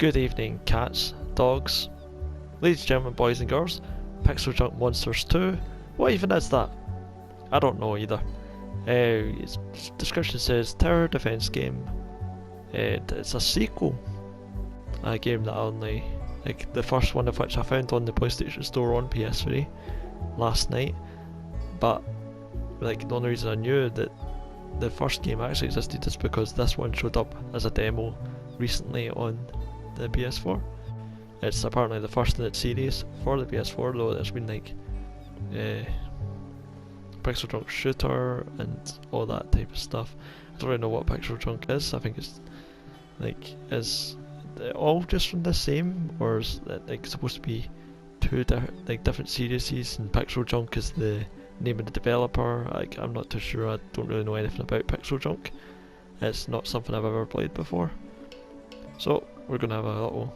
Good evening, cats, dogs, ladies and gentlemen, boys and girls. PixelJunk Monsters 2. What even is that? I don't know either. Its description says tower defense game. It's a sequel. A game that I only, like the first one of which I found on the PlayStation Store on PS3 last night. But like the only reason I knew that the first game actually existed is because this one showed up as a demo recently on the PS4. It's apparently the first in its series for the PS4, though there's been like PixelJunk Shooter and all that type of stuff. I don't really know what PixelJunk is. I think it's like, is it all just from the same, or is it like supposed to be two different series, and PixelJunk is the name of the developer? Like, I'm not too sure. I don't really know anything about PixelJunk. It's not something I've ever played before. So we're gonna have a little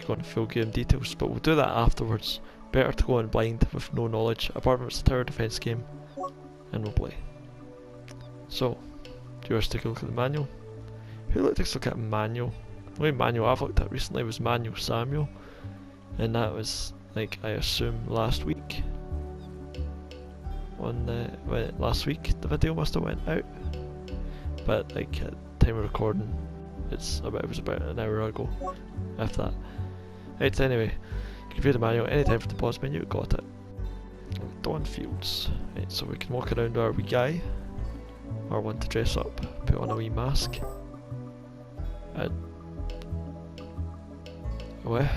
go into full game details, but we'll do that afterwards. Better to go in blind with no knowledge, apart from it's a tower defense game, and we'll play. So, do you want to take a look at the manual? Who takes a look at manual? The only manual I've looked at recently was Manual Samuel, and that was like, I assume last week. Last week the video must have went out, but like at time of recording, it was about an hour ago. If that. Right, anyway, you can view the manual anytime from the pause menu. Got it. Dawn Fields. Right, so we can walk around our wee guy, or one to dress up, put on a wee mask. What?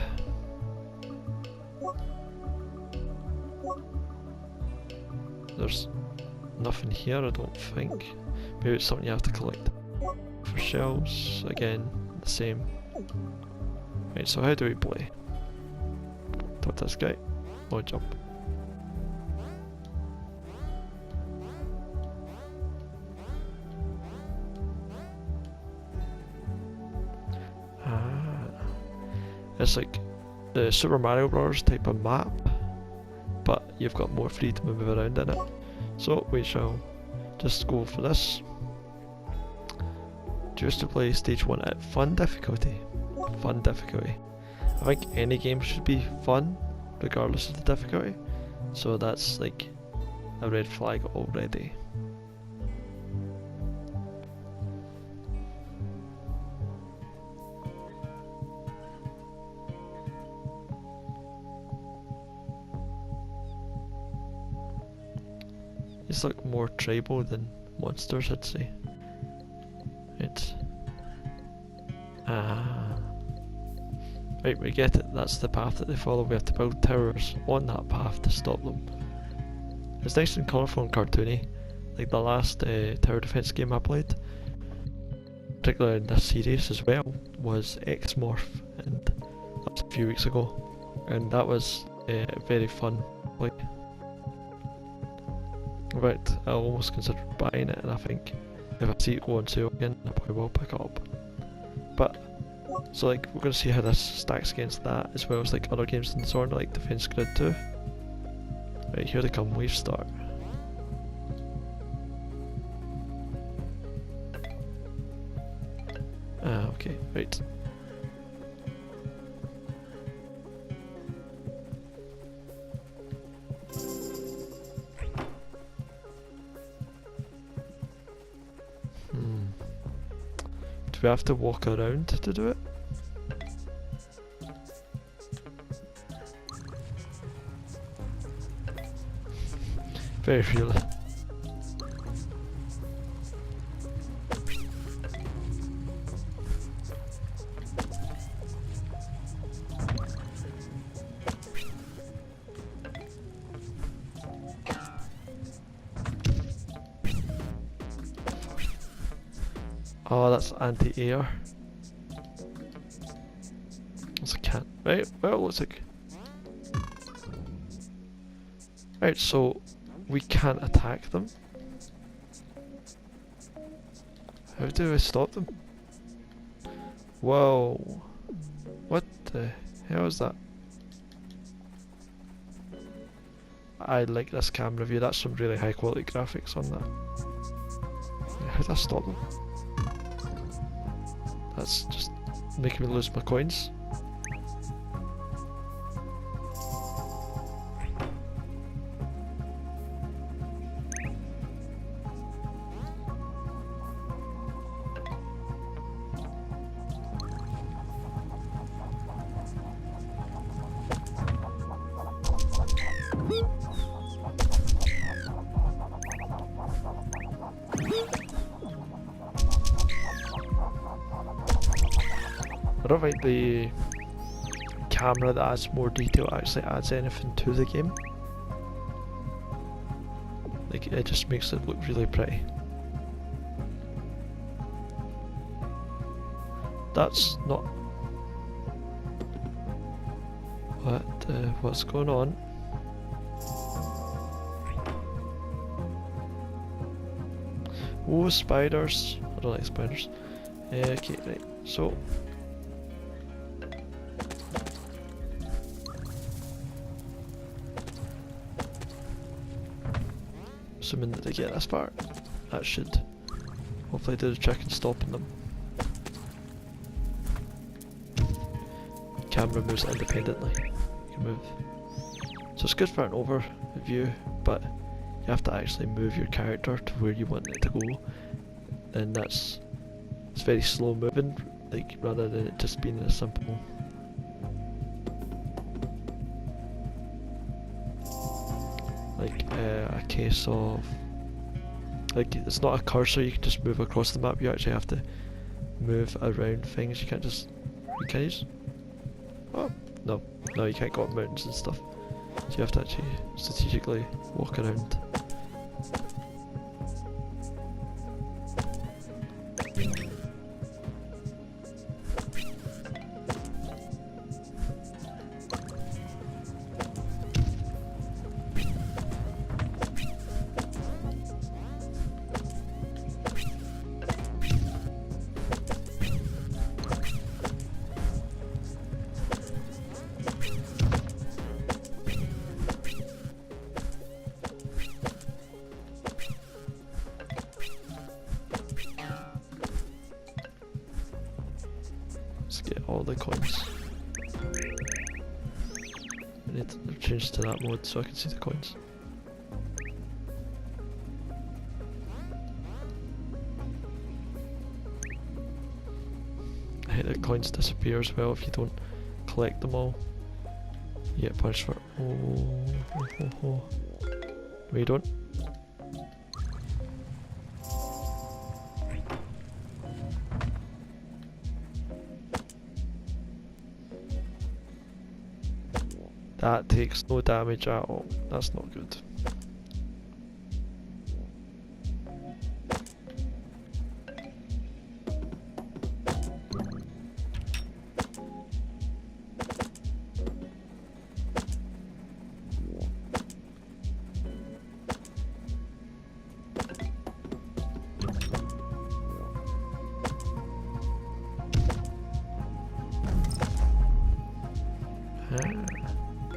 There's nothing here, I don't think. Maybe it's something you have to collect. For shells, again, the same. Right, so how do we play? Talk to this guy. Oh, jump. It's like the Super Mario Bros. Type of map, but you've got more freedom to move around in it. So we shall just go for this. Choose to play stage 1 at fun difficulty. Fun difficulty. I think any game should be fun, regardless of the difficulty. So that's like a red flag already. It's like more tribal than monsters, I'd say. It's right, we get it. That's the path that they follow. We have to build towers on that path to stop them. It's nice and colourful and cartoony, like the last tower defense game I played, particularly in this series as well, was X-Morph, and that was a few weeks ago, and that was very fun. Like, right, I almost considered buying it, and I think if I see it go on sale again, I probably will pick it up. But so like, we're gonna see how this stacks against that, as well as like other games in Zorn, like Defense Grid 2. Right, here they come, wave start. Okay, right. Do we have to walk around to do it? Very really. Oh, that's anti-air. That's a cat. Right, well, looks like... Right, so we can't attack them. How do I stop them? Whoa. What the hell is that? I like this camera view. That's some really high quality graphics on that. How do I stop them? That's just making me lose my coins. I don't think the camera that adds more detail actually adds anything to the game. Like, it just makes it look really pretty. That's not... what's going on? Oh, spiders. I don't like spiders. Okay, right, so... assuming that they get this far, that should hopefully do the trick in stopping them. Camera moves independently. You can move. So it's good for an overview, but you have to actually move your character to where you want it to go, and it's very slow moving, like rather than it just being a simple. Like a case of, like, it's not a cursor you can just move across the map, you actually have to move around things. You can't just, you can use, oh no, you can't go up mountains and stuff, so you have to actually strategically walk around. Let's get all the coins. I need to change to that mode so I can see the coins. I hate that coins disappear as well if you don't collect them all. You get punished for. No, you don't. That takes no damage at all. That's not good.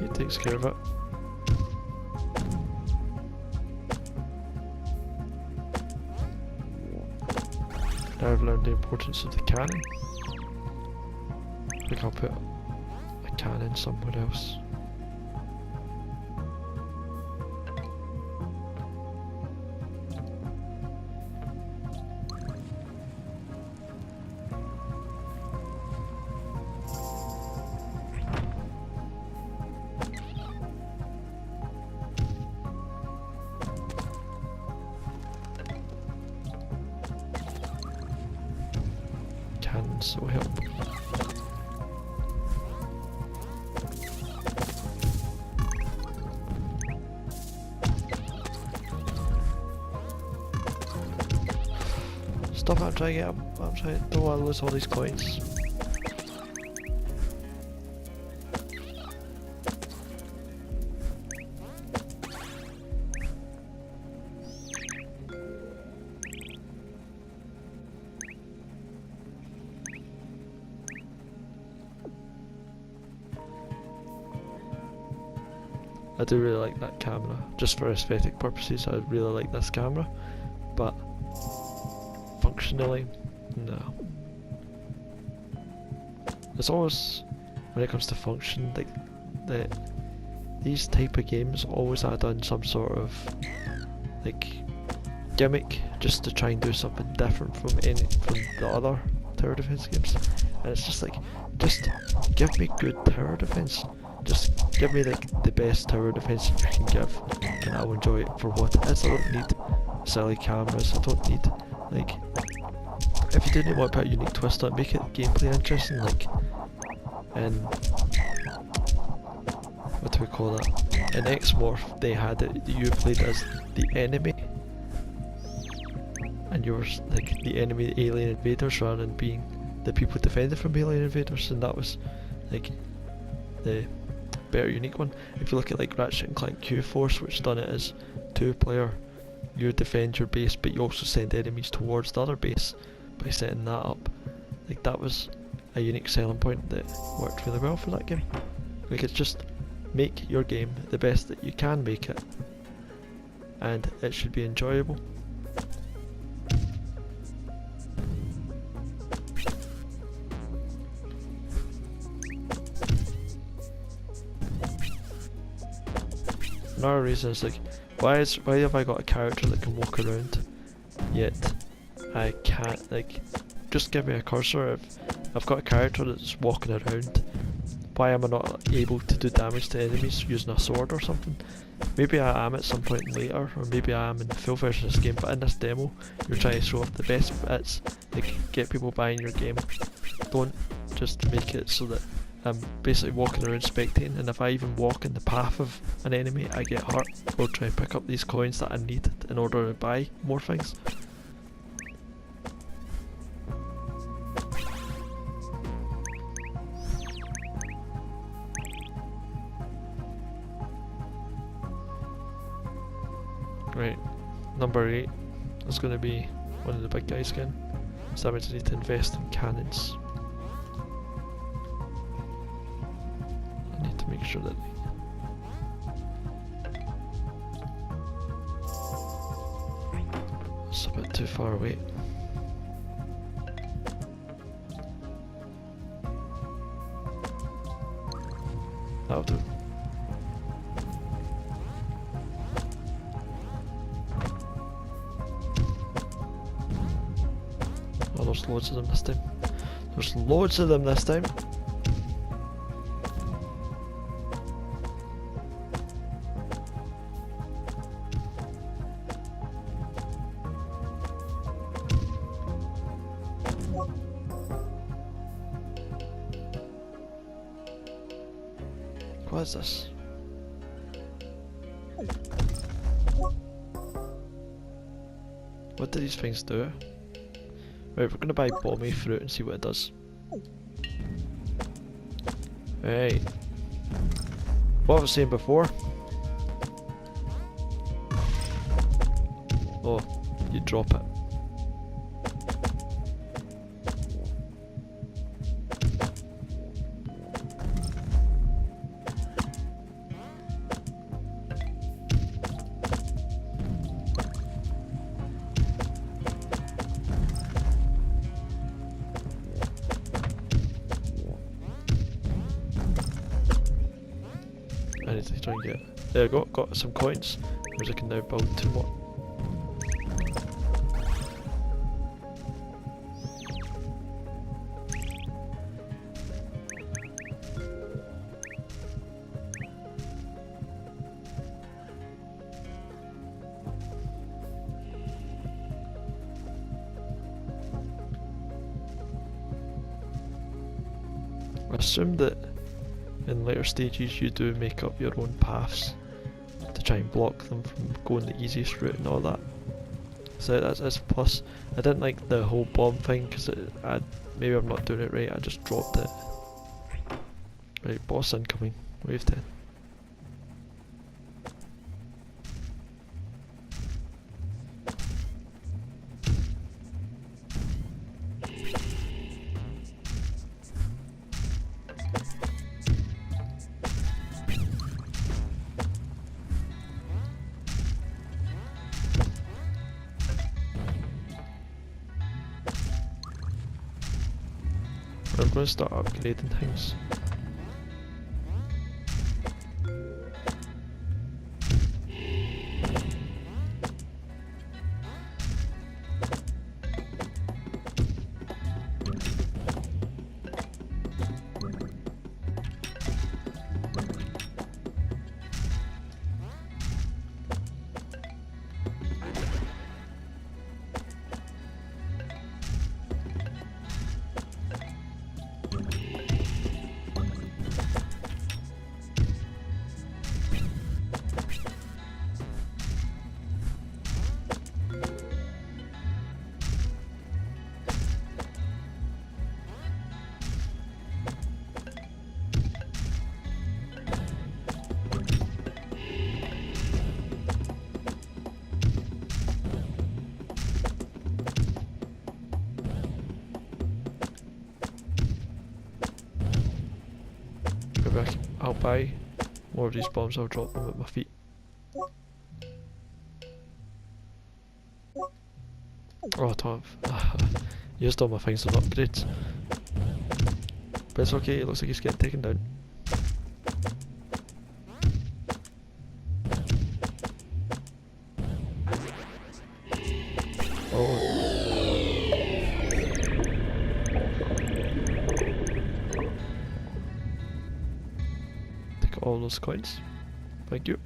It takes care of it. Now I've learned the importance of the cannon. I think I'll put a cannon somewhere else. Can so help. Stop! I'm trying to get up. I'm trying. Don't want to lose all these coins. I do really like that camera, just for aesthetic purposes. I really like this camera, but functionally, no. It's always, when it comes to function, like these type of games always add on some sort of like gimmick just to try and do something different from the other tower defense games, and it's just like, just give me good tower defense. Just give me like the best tower defense you can give, and I'll enjoy it for what it is. I don't need silly cameras. I don't need, like, if you didn't want to put a unique twist on it, make it gameplay interesting. Like, in what do we call that? In X-Morph, they had it. You played as the enemy, and you were like the enemy alien invaders rather than being the people defending from alien invaders, and that was like the better unique one. If you look at like Ratchet and Clank Q-Force, which done it as 2-player, you defend your base but you also send enemies towards the other base by setting that up. Like, that was a unique selling point that worked really well for that game. Like, it's just make your game the best that you can make it, and it should be enjoyable. Another reason is like, why have I got a character that can walk around, yet I can't, like, just give me a cursor. If I've got a character that's walking around, why am I not able to do damage to enemies using a sword or something? Maybe I am at some point later, or maybe I am in the full version of this game, but in this demo, you're trying to show off the best bits, like get people buying your game. Don't just make it so that I'm basically walking around spectating, and if I even walk in the path of an enemy, I get hurt, or try and pick up these coins that I need in order to buy more things. Right, number 8 is going to be one of the big guys again, so that means I need to invest in cannons. I need to make sure that it's a bit too far away. That'll do. Oh, there's loads of them this time. There's loads of them this time. What is this? What do these things do? Right, we're gonna buy bomby fruit and see what it does. Right. What I was saying before. Oh, you drop it. I need to try and get... There we go, got some coins, which I can now build 2 more. I assume that in later stages you do make up your own paths to try and block them from going the easiest route and all that. So that's a plus. I didn't like the whole bomb thing because maybe I'm not doing it right, I just dropped it. Right, boss incoming, wave 10. I'm going to start upgrading things. I'll buy more of these bombs, I'll drop them at my feet. Oh, Tom. Used all my things on upgrades. But it's okay, it looks like he's getting taken down. Oh. Take all those coins. Thank you.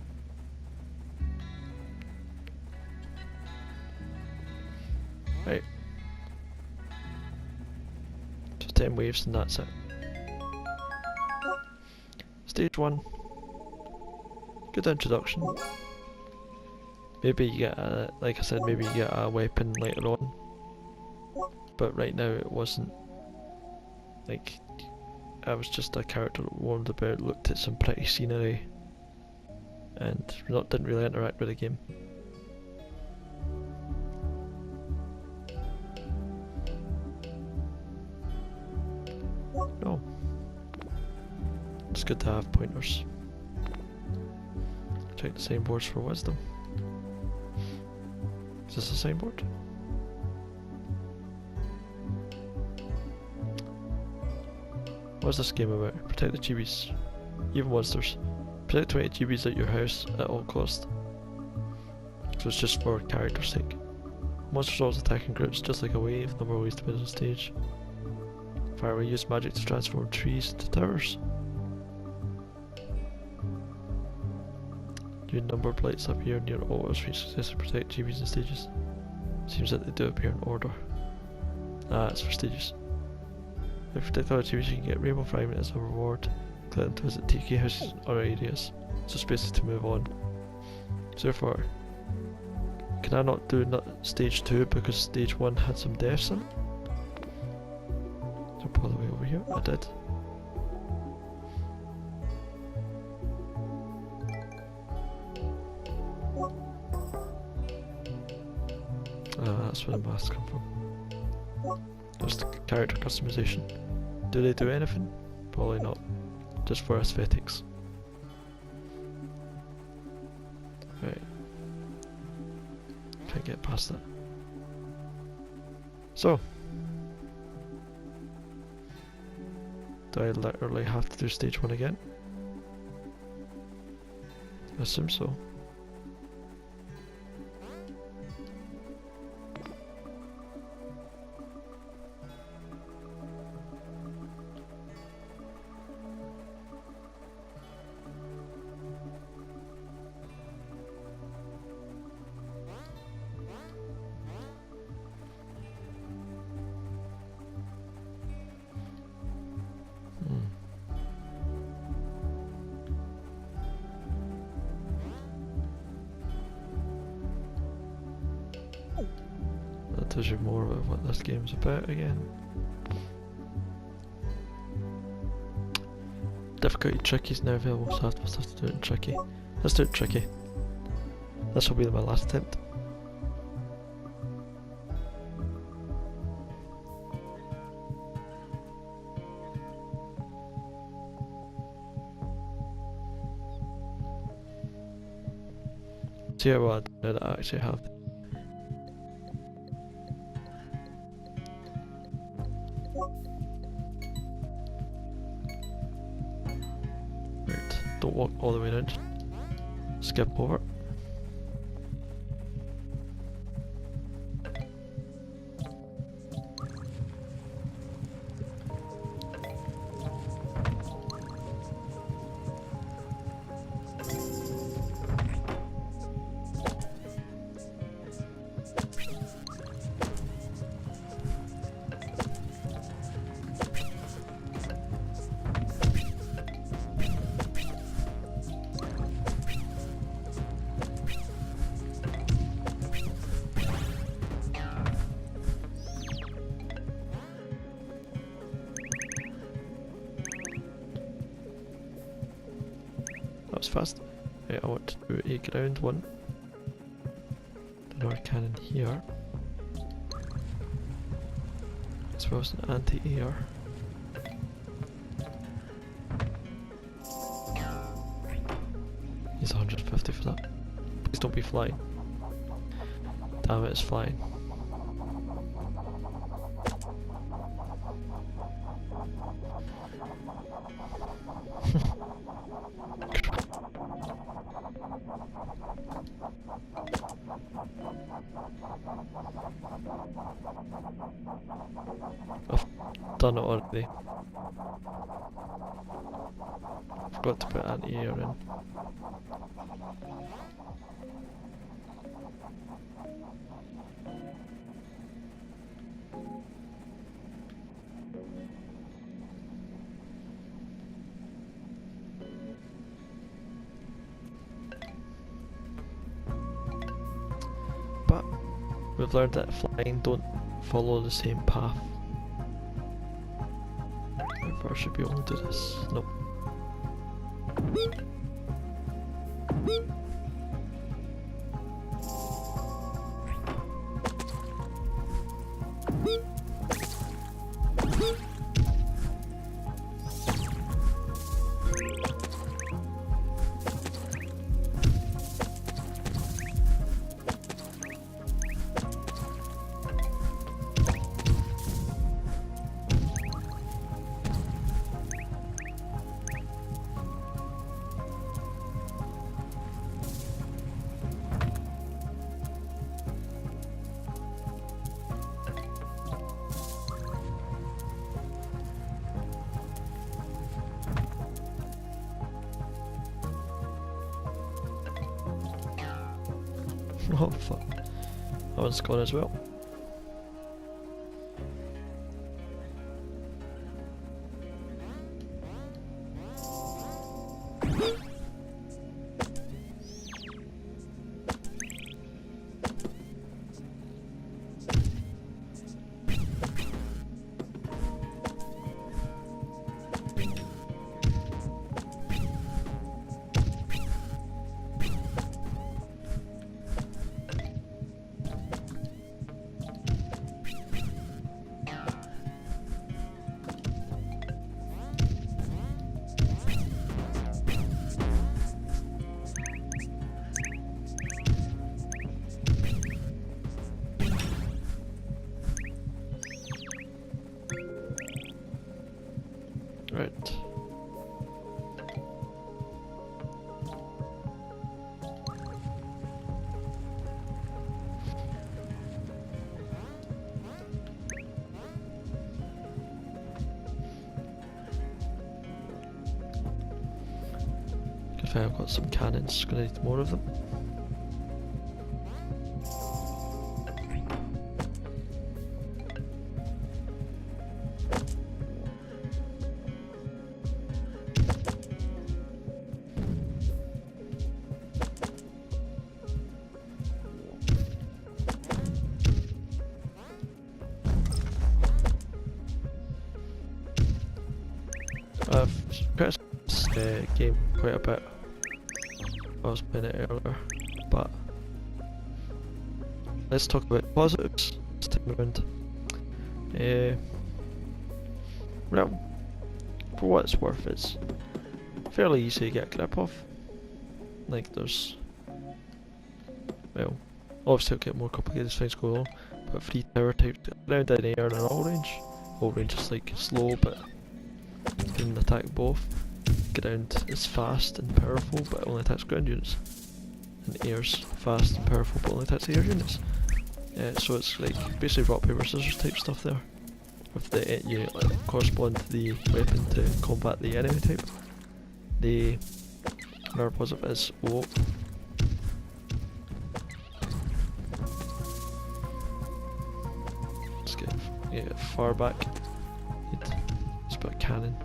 Right. So 10 waves and that's it. Stage 1. Good introduction. Maybe you get a, like I said, maybe you get a weapon later on. But right now it wasn't. Like, I was just a character that warmed about, looked at some pretty scenery, and didn't really interact with the game. No. It's good to have pointers. Check the signboards for wisdom. Is this a signboard? What's this game about? Protect the chibis. Even monsters. Protect 20 chibis at your house at all cost. So it's just for character's sake. Monsters always attack in groups, just like a wave, number of ways to win on stage. Fire will use magic to transform trees into towers. Your numbered lights appear near all as we successfully protect chibis and stages. Seems that they do appear in order. Ah, it's for stages. If you protect all chibis, you can get rainbow fragment as a reward. Click them to visit TK houses or areas. So spaces to move on. So therefore, can I not do stage 2 because stage 1 had some deaths in it? Jump all the way over here. I did. That's where the masks come from. There's the character customization. Do they do anything? Probably not. Just for aesthetics. Right. Can't get past that. So. Do I literally have to do stage 1 again? I assume so. That tells you more about what this game's about again. Difficulty tricky is now available, so I must have to do it in tricky. Let's do it tricky. This will be my last attempt. See how I know that I actually have. don't walk all the way around. Skip over. That was fast. Right, I want to do a ground one. Another cannon here. As well as an anti-air. He's 150 for that. Please don't be flying. Damn it, it's flying. I've done it already. Forgot to put anti-air in. But we've learned that flying don't follow the same path. Therefore I should be able to do this. Nope. Oh fuck. That one's gone as well. Right. Good thing I've got some cannons, gonna need more of them. I've pressed this game quite a bit. I was playing it earlier, but let's talk about positives this time around. Well, for what it's worth, it's fairly easy to get a grip of. Like there's, well, obviously it'll get more complicated as things go on, but 3 tower types around in the air and all range. All range is like slow, but you can attack both. ground is fast and powerful but only attacks ground units, and air's fast and powerful but only attacks air units. So it's like basically rock paper scissors type stuff there, with the you like, correspond the weapon to combat the enemy type. The another positive is let's get far back. Let's put a cannon.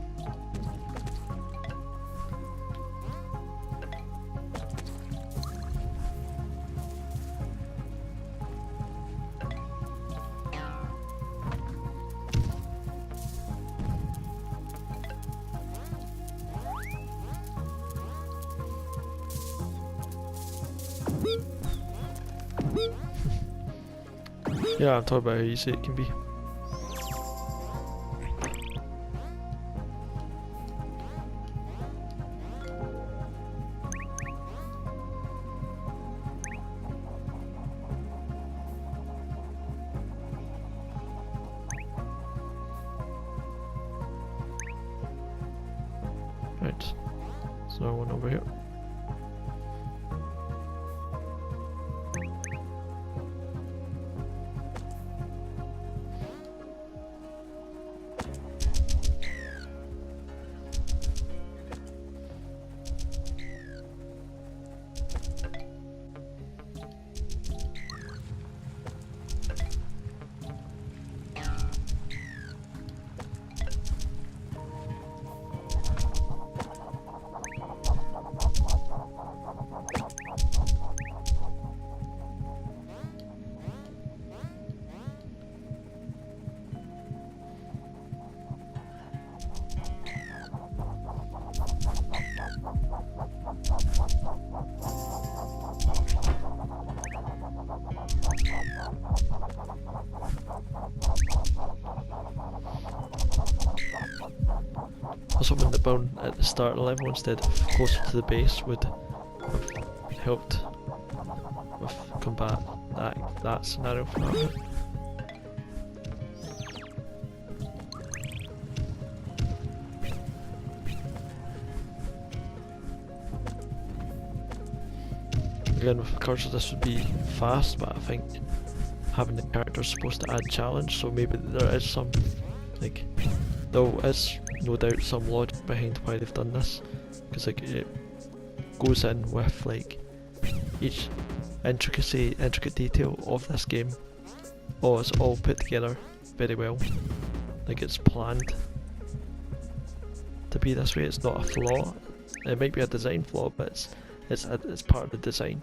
Yeah, I'm talking about how easy it can be. Right, there's another one over here. I was hoping that bound at the start of the level instead of closer to the base would have helped with combat that scenario for that bit. Again, of course this would be fast, but I think having the characters supposed to add challenge, so maybe there is some, like, there is no doubt some logic behind why they've done this, because like it goes in with like each intricate detail of this game. Oh, it's all put together very well, like it's planned to be this way. It's not a flaw. It might be a design flaw, but it's part of the design.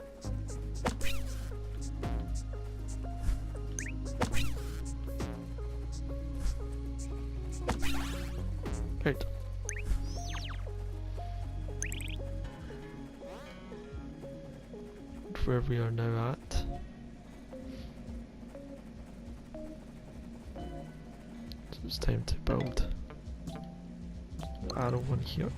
Right. Where we are now at. So it's time to build the arrow one here.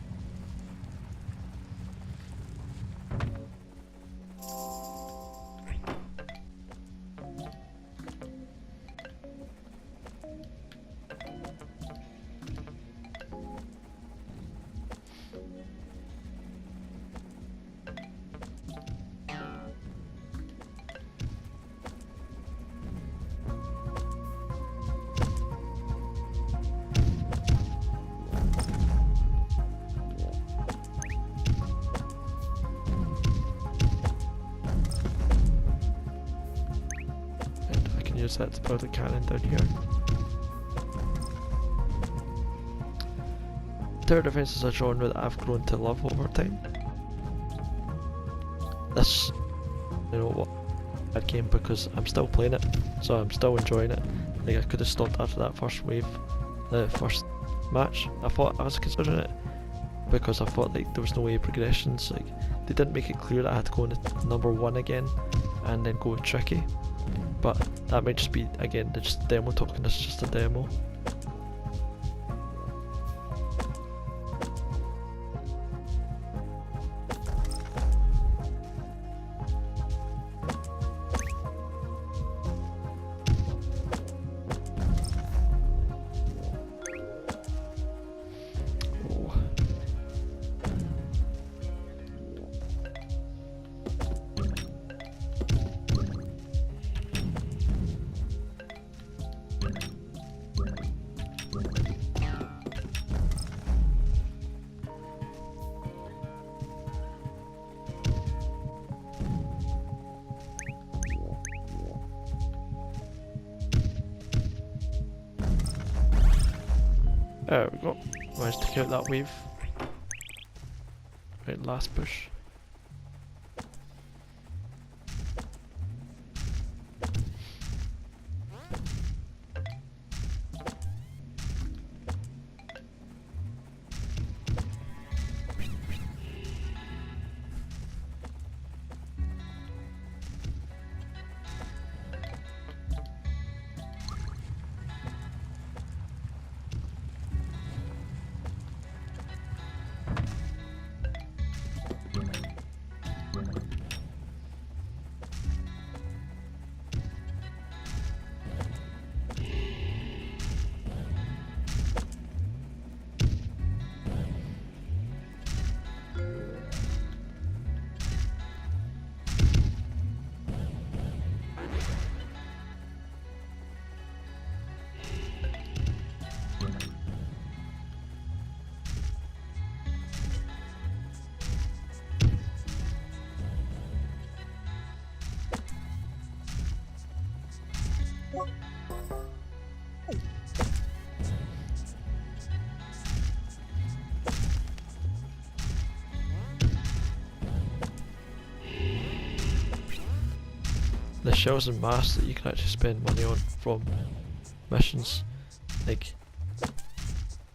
Use that to build a cannon down here. Tower defense is a genre that I've grown to love over time. This, you know what, I came because I'm still playing it, so I'm still enjoying it. Like I could have stopped after that first wave, the first match. I was considering it because I thought like there was no way of progressions. Like they didn't make it clear that I had to go into number 1 again and then go tricky. But that might just be, again, they're just demo talking, it's just a demo. Oh. There we go. Managed to take out that wave. Right, last push. The shells and masks that you can actually spend money on from missions, like,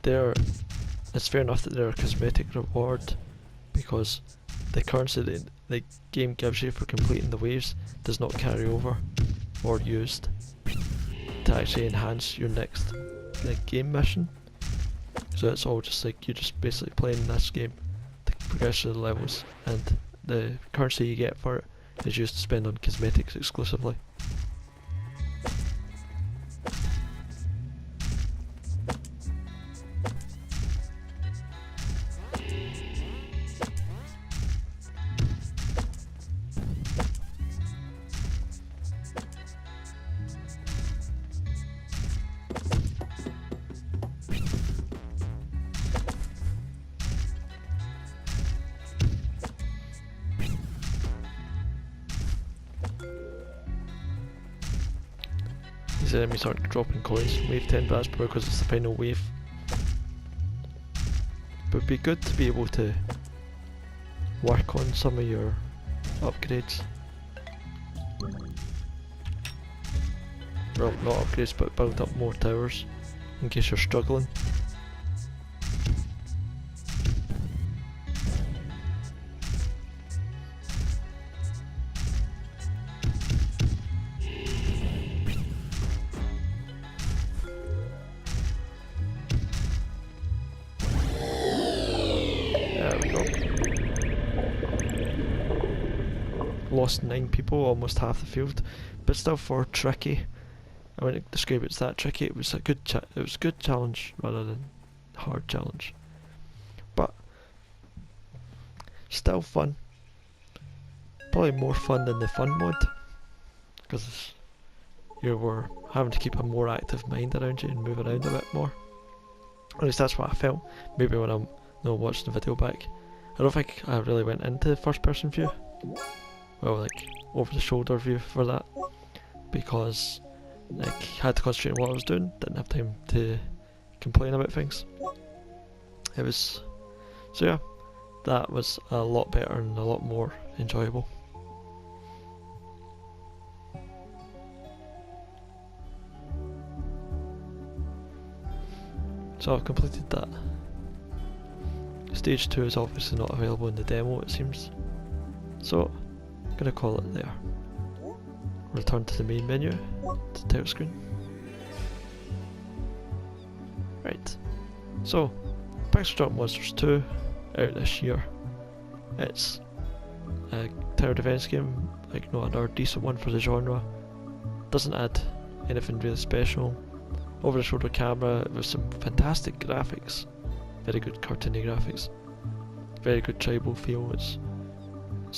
it's fair enough that they're a cosmetic reward, because the currency that the game gives you for completing the waves does not carry over or used to actually enhance your next game mission. So it's all just like you're just basically playing this game to progress through the levels, and the currency you get for it is used to spend on cosmetics exclusively. These enemies aren't dropping coins from wave 10, but that's probably because it's the final wave. But it'd be good to be able to work on some of your upgrades. Well, not upgrades, but build up more towers in case you're struggling. Lost 9 people, almost half the field, but still for tricky. I wouldn't describe it as that tricky. It was a good challenge rather than hard challenge, but still fun. Probably more fun than the fun mod, because you were having to keep a more active mind around you and move around a bit more. At least that's what I felt. Maybe when I'm watching the video back, I don't think I really went into first person view. Well, like over the shoulder view for that, because like I had to concentrate on what I was doing, didn't have time to complain about things. So yeah, that was a lot better and a lot more enjoyable. So I've completed that. Stage 2 is obviously not available in the demo, it seems. So I'm gonna call it there. Return to the main menu, to the title screen. Right, so PixelJunk Monsters 2 out this year. It's a tower defense game, like no other, decent one for the genre. Doesn't add anything really special. Over the shoulder camera with some fantastic graphics, very good cartoony graphics, very good tribal feel. It's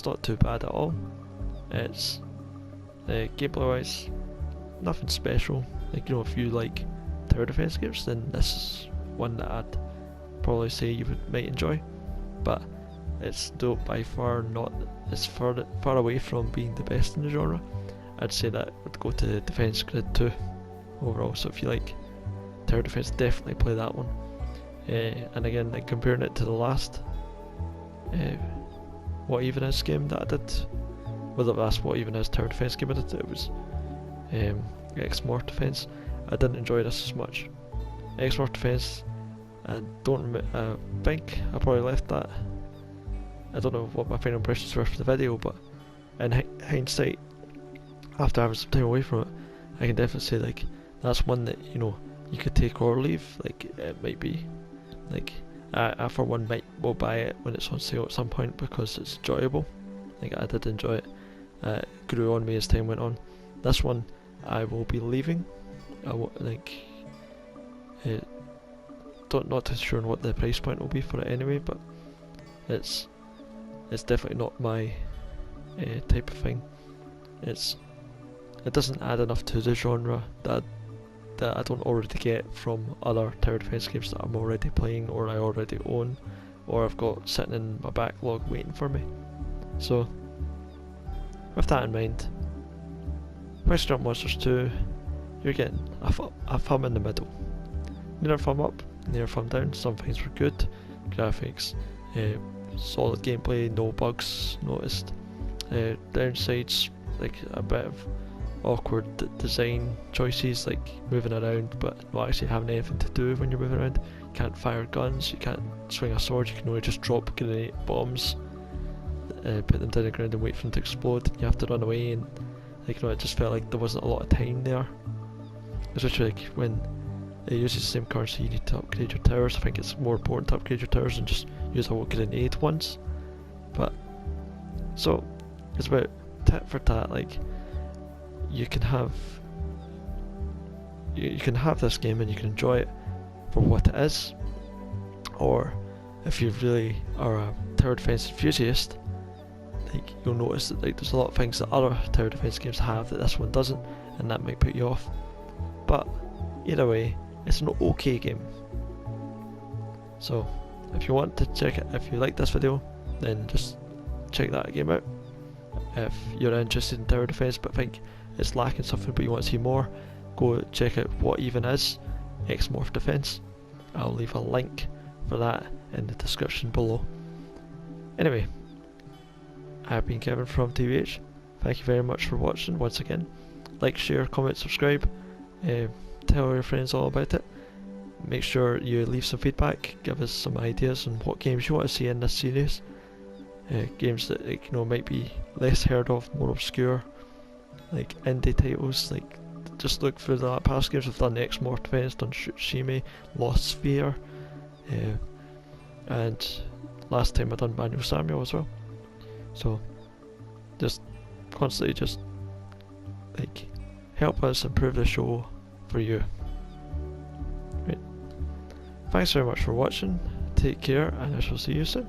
not too bad at all. It's gameplay wise, nothing special. Like, you know, if you like tower defense games, then this is one that I'd probably say you might enjoy. But it's by far not. It's far away from being the best in the genre. I'd say that would go to Defense Grid 2 overall. So if you like tower defense, definitely play that one. and again, like comparing it to the last What Even Is game that I did, well, the last What Even Is tower defense game I did, it was X-Morph Defense. I didn't enjoy this as much. X-Morph Defense, I think I probably left that. I don't know what my final impressions were for the video, but in hindsight, after having some time away from it, I can definitely say like that's one that, you know, you could take or leave. Like it might be like I for one will buy it when it's on sale at some point because it's enjoyable. Like I did enjoy it. It grew on me as time went on. This one I will be leaving. Not too sure on what the price point will be for it anyway, but it's definitely not my type of thing. It doesn't add enough to the genre that I don't already get from other tower defense games that I'm already playing or I already own or I've got sitting in my backlog waiting for me. So with that in mind, PixelJunk Monsters 2, you're getting a thumb in the middle. Neither thumb up, neither thumb down. Some things were good, graphics, solid gameplay, no bugs noticed. Downsides, like a bit of awkward design choices, like moving around but not actually having anything to do when you're moving around. You can't fire guns, you can't swing a sword, you can only just drop grenade bombs, put them down the ground and wait for them to explode. You have to run away, and like, you know, it just felt like there wasn't a lot of time there. Especially like when it uses the same currency, you need to upgrade your towers. I think it's more important to upgrade your towers than just use a whole grenade once. But so it's about tit for tat. Like you can have this game and you can enjoy it for what it is, or if you really are a tower defense enthusiast, like you'll notice that like there's a lot of things that other tower defense games have that this one doesn't, and that might put you off. But either way, it's an okay game. So if you want to check it, if you like this video, then just check that game out. If you're interested in tower defense but think it's lacking something but you want to see more, go check out What Even Is X-Morph Defense. I'll leave a link for that in the description below. Anyway, I've been Kevin from TVH. Thank you very much for watching once again. Like, share, comment, subscribe. Tell your friends all about it. Make sure you leave some feedback, give us some ideas on what games you want to see in this series. Games that, like, you know, might be less heard of, more obscure, like indie titles. Like just look through the past games. We've done X-Morph Defense, done Shime, Lost Sphere, and last time I done Manual Samuel as well. So just constantly just like help us improve the show for you. Right. Thanks very much for watching. Take care, and I shall see you soon.